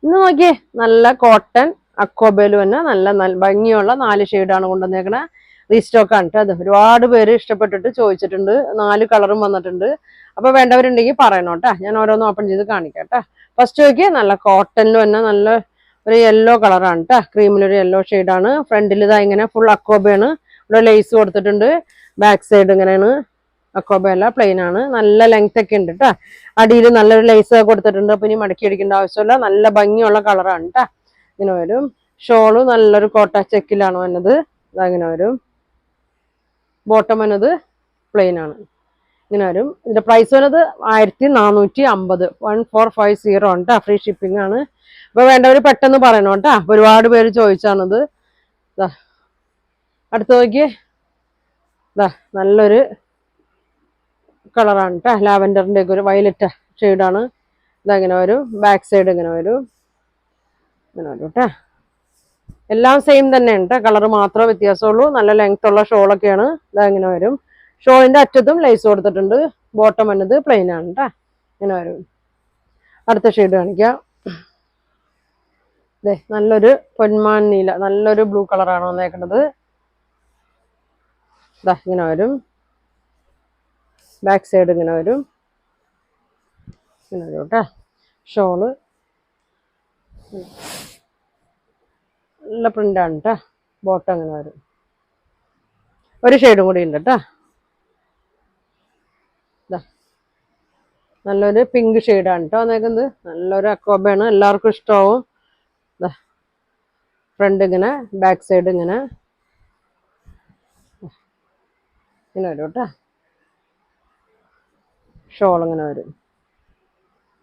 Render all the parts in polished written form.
ഇന്ന് നോക്കിയേ നല്ല കോട്ടൺ അക്കോബയില് തന്നെ നല്ല ഭംഗിയുള്ള 4 ഷെയ്ഡാണ് കൊണ്ടുവന്നേക്കണേ. റീസ്റ്റോക്ക് ആണ് കേട്ടോ. അത് ഒരുപാട് പേര് ഇഷ്ടപ്പെട്ടിട്ട് ചോദിച്ചിട്ടുണ്ട്. 4 കളറും വന്നിട്ടുണ്ട്. അപ്പൊ വേണ്ടവരുണ്ടെങ്കിൽ പറയണം കേട്ടോ. ഞാൻ ഓരോന്ന് ഓപ്പൺ ചെയ്ത് കാണിക്കാം കേട്ടോ. ഫസ്റ്റ് നോക്കിയേ നല്ല കോട്ടണിൽ തന്നെ നല്ല ഒരു യെല്ലോ കളറാണ് കേട്ടോ. ക്രീമിലൊരു യെല്ലോ ഷെയ്ഡാണ്. ഫ്രണ്ടിൽ ഇതാ ഇങ്ങനെ ഫുൾ അക്കോബയാണ്. ഇവിടെ ലേസ് കൊടുത്തിട്ടുണ്ട്. ബാക്ക് സൈഡ് ഇങ്ങനെയാണ്. അക്കോബയല്ല, പ്ലെയിൻ ആണ്. നല്ല ലെങ്ത് ഒക്കെ ഉണ്ട് കേട്ടോ. അടിയിൽ നല്ലൊരു ലേസ് കൊടുത്തിട്ടുണ്ട്. അപ്പൊ ഇനി മടക്കി അടിക്കേണ്ട ആവശ്യമില്ല. നല്ല ഭംഗിയുള്ള കളറാണ് കേട്ടോ. ഇങ്ങനെ വരും. ഷോള് നല്ലൊരു കോട്ട ചെക്കിലാണ് വന്നത്. അതങ്ങനെ വരും. ബോട്ടം വന്നത് പ്ലെയിൻ ആണ്. ഇങ്ങനെ വരും. ഇതിന്റെ പ്രൈസ് വന്നത് 1450, 1450 ആണ് കേട്ടോ. ഫ്രീ ഷിപ്പിംഗ് ആണ്. അപ്പൊ വേണ്ടവര് പെട്ടെന്ന് പറയണം കേട്ടോ. ഒരുപാട് പേര് ചോദിച്ചാണത്. അടുത്ത് നോക്കിയേ, നല്ലൊരു കളറാണ് കേട്ടോ. ലാവൻഡറിന്റെ ഒക്കെ ഒരു വയലറ്റ് ഷെയ്ഡാണ്. ഇതങ്ങനെ വരും. ബാക്ക് സൈഡ് ഇങ്ങനെ വരും. ഇങ്ങനെ വരും കേട്ടോ. എല്ലാം സെയിം തന്നെയാണ് കേട്ടോ. കളർ മാത്രമേ വ്യത്യാസമുള്ളൂ. നല്ല ലെങ്ത് ഉള്ള ഷോളൊക്കെയാണ്. ഇതങ്ങനെ വരും. ഷോളിന്റെ അറ്റത്തും ലേസ് കൊടുത്തിട്ടുണ്ട്. ബോട്ടം വന്നത് പ്ലെയിൻ ആണ് കേട്ടോ. ഇങ്ങനെ വരും. അടുത്ത ഷെയ്ഡ് കാണിക്കാം. നല്ലൊരു പൊന്മാൻ നീല, നല്ലൊരു ബ്ലൂ കളറാണ് വന്നേക്കുന്നത്. ഇങ്ങനെ വരും. ബാക്ക് സൈഡ് ഇങ്ങനെ വരും. ഇങ്ങനെ വരും കേട്ടോ. ഷോള് നല്ല പ്രിന്റാണ് കേട്ടോ. ബോട്ടം അങ്ങനെ വരും. ഒരു ഷെയ്ഡും കൂടി ഉണ്ട് കേട്ടോ. നല്ലൊരു പിങ്ക് ഷെയ്ഡാണ് കേട്ടോ വന്നേക്കുന്നത്. നല്ലൊരു അക്കോബയാണ്. എല്ലാവർക്കും ഇഷ്ടമാവും. ഫ്രണ്ട് ഇങ്ങനെ, ബാക്ക് സൈഡ് ഇങ്ങനെ വരും കേട്ടോ. ഷോൾ ഇങ്ങനെ വരും.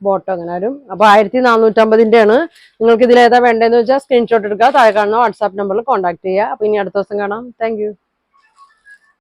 ബോട്ടം അങ്ങനെ വരും. അപ്പൊ 1450 ആണ്. നിങ്ങൾക്ക് ഇതിൽ ഏതാ വേണ്ടതെന്ന് വെച്ചാൽ സ്ക്രീൻഷോട്ട് എടുക്കുക. താഴെ കാണുന്ന വാട്സാപ്പ് നമ്പറിൽ കോൺടാക്ട് ചെയ്യുക. അപ്പൊ ഇനി അടുത്ത ദിവസം കാണാം. താങ്ക്